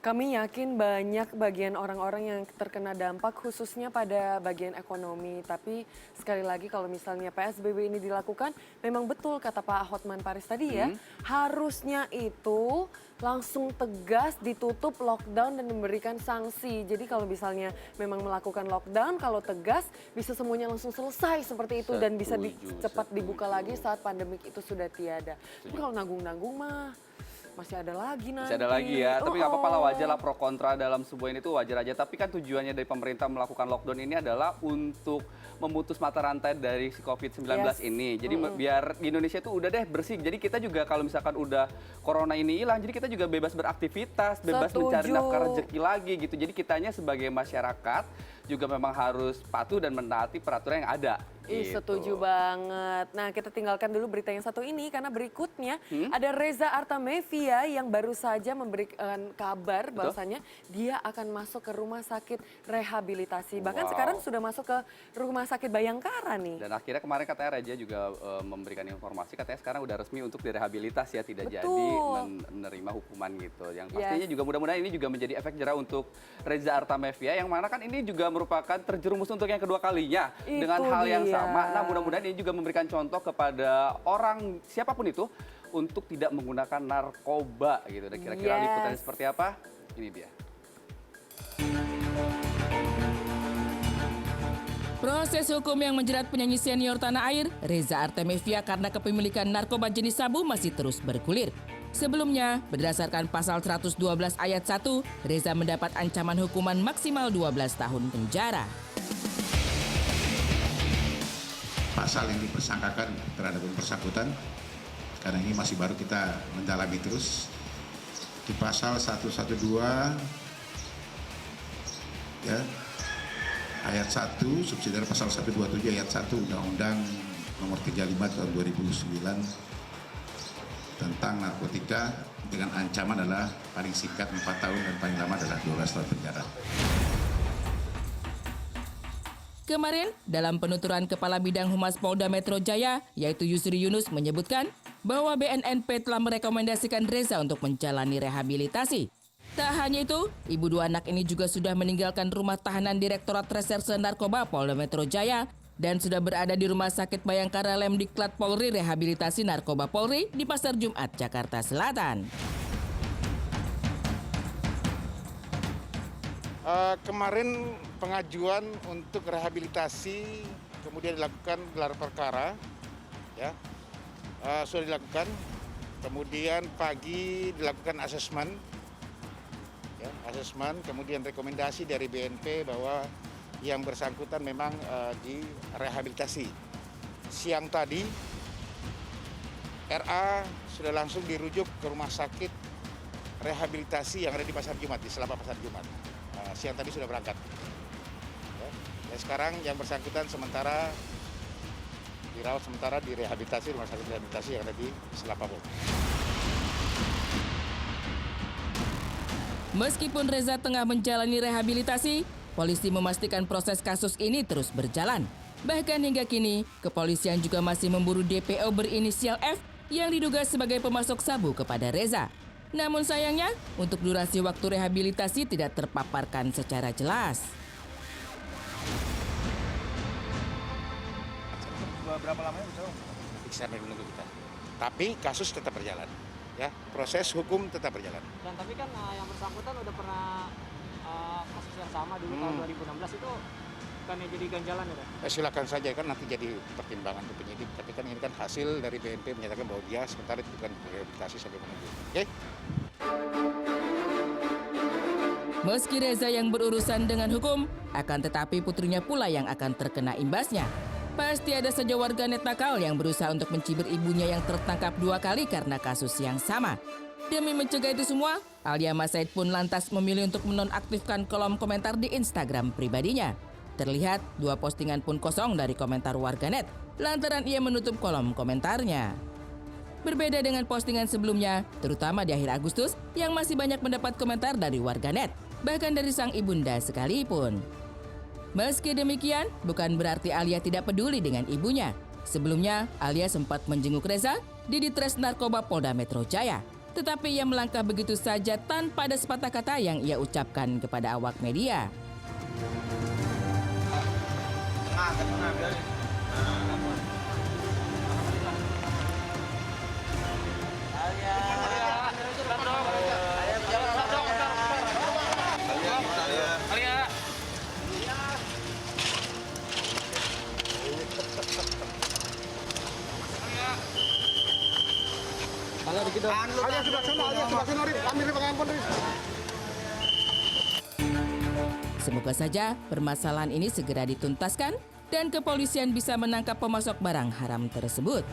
Kami yakin banyak bagian orang-orang yang terkena dampak khususnya pada bagian ekonomi. Tapi sekali lagi kalau misalnya PSBB ini dilakukan, memang betul kata Pak Hotman Paris tadi ya, harusnya itu langsung tegas ditutup lockdown dan memberikan sanksi. Jadi kalau misalnya memang melakukan lockdown, kalau tegas bisa semuanya langsung selesai seperti itu dan bisa cepat dibuka lagi saat pandemik itu sudah tiada. Tapi kalau nanggung-nanggung mah masih ada lagi nanti. Masih ada lagi ya, tapi nggak apa-apa lah, wajar lah pro kontra dalam sebuah ini tuh wajar aja. Tapi kan tujuannya dari pemerintah melakukan lockdown ini adalah untuk memutus mata rantai dari si COVID-19 ini. Jadi biar di Indonesia itu udah deh bersih. Jadi kita juga kalau misalkan udah corona ini hilang, jadi kita juga bebas beraktivitas, bebas mencari nafkah rezeki lagi gitu. Jadi kitanya sebagai masyarakat juga memang harus patuh dan menaati peraturan yang ada. Ih, setuju banget. Nah, kita tinggalkan dulu berita yang satu ini karena berikutnya ada Reza Artamevia yang baru saja memberikan kabar bahwasanya dia akan masuk ke rumah sakit rehabilitasi. Bahkan sekarang sudah masuk ke rumah sakit Bayangkara nih. Dan akhirnya kemarin katanya Reza juga memberikan informasi katanya sekarang udah resmi untuk direhabilitasi ya, tidak jadi menerima hukuman gitu. Yang pastinya juga mudah-mudahan ini juga menjadi efek jerah untuk Reza Artamevia yang mana kan ini juga merupakan terjerumus untuk yang kedua kalinya dengan hal yang sama. Nah, mudah-mudahan ini juga memberikan contoh kepada orang siapapun itu untuk tidak menggunakan narkoba gitu. Dan kira-kira liputannya seperti apa? Ini dia. Proses hukum yang menjerat penyanyi senior tanah air, Reza Artamevia karena kepemilikan narkoba jenis sabu masih terus bergulir. Sebelumnya, berdasarkan pasal 112 ayat 1, Reza mendapat ancaman hukuman maksimal 12 tahun penjara. Pasal yang dipersangkakan terhadap yang bersangkutan, karena ini masih baru kita mendalami terus, di pasal 112 ya, ayat 1 subsidiar pasal 127 ayat 1 Undang-Undang nomor 35 tahun 2009 tentang narkotika dengan ancaman adalah paling singkat 4 tahun dan paling lama adalah 12 tahun penjara. Kemarin, dalam penuturan Kepala Bidang Humas Polda Metro Jaya, yaitu Yusri Yunus menyebutkan bahwa BNNP telah merekomendasikan Reza untuk menjalani rehabilitasi. Tak hanya itu, ibu dua anak ini juga sudah meninggalkan rumah tahanan Direktorat Reserse Narkoba Polda Metro Jaya dan sudah berada di Rumah Sakit Bayangkara Lemdiklat Polri Rehabilitasi Narkoba Polri di Pasar Jumat, Jakarta Selatan. Kemarin pengajuan untuk rehabilitasi kemudian dilakukan gelar perkara, ya sudah dilakukan. Kemudian pagi dilakukan asesmen, ya, asesmen. Kemudian rekomendasi dari BNP bahwa yang bersangkutan memang direhabilitasi. Siang tadi RA sudah langsung dirujuk ke rumah sakit rehabilitasi yang ada di Pasar Jumat, di Selapak Pasar Jumat. Siang tadi sudah berangkat. Ya. Dan sekarang yang bersangkutan sementara dirawat sementara di rehabilitasi, rumah sakit rehabilitasi yang ada di Selapapuk. Meskipun Reza tengah menjalani rehabilitasi, polisi memastikan proses kasus ini terus berjalan. Bahkan hingga kini, kepolisian juga masih memburu DPO berinisial F yang diduga sebagai pemasok sabu kepada Reza. Namun sayangnya, untuk durasi waktu rehabilitasi tidak terpaparkan secara jelas. Berapa lamanya bisa? Bisa menunggu kita. Tapi kasus tetap berjalan, ya. Proses hukum tetap berjalan. Dan tapi kan yang bersangkutan udah pernah kasus yang sama dulu tahun 2016 itu bukannya jadi ganjalan ya? Silakan saja, kan nanti jadi pertimbangan untuk penyidik. Tapi kan ini kan hasil dari BNP menyatakan bahwa dia sementara bukan rehabilitasi sampai menunggu. Oke? Meski Reza yang berurusan dengan hukum, akan tetapi putrinya pula yang akan terkena imbasnya. Pasti ada saja warganet nakal yang berusaha untuk mencibir ibunya yang tertangkap 2 kali karena kasus yang sama. Demi mencegah itu semua, Alia Mas Said pun lantas memilih untuk menonaktifkan kolom komentar di Instagram pribadinya. Terlihat 2 postingan pun kosong dari komentar warganet, lantaran ia menutup kolom komentarnya. Berbeda dengan postingan sebelumnya, terutama di akhir Agustus, yang masih banyak mendapat komentar dari warganet, bahkan dari sang ibunda sekalipun. Meski demikian, bukan berarti Alia tidak peduli dengan ibunya. Sebelumnya, Alia sempat menjenguk Reza di Ditres Narkoba Polda Metro Jaya. Tetapi ia melangkah begitu saja tanpa ada sepatah kata yang ia ucapkan kepada awak media. Semoga saja permasalahan ini segera dituntaskan dan kepolisian bisa menangkap pemasok barang haram tersebut.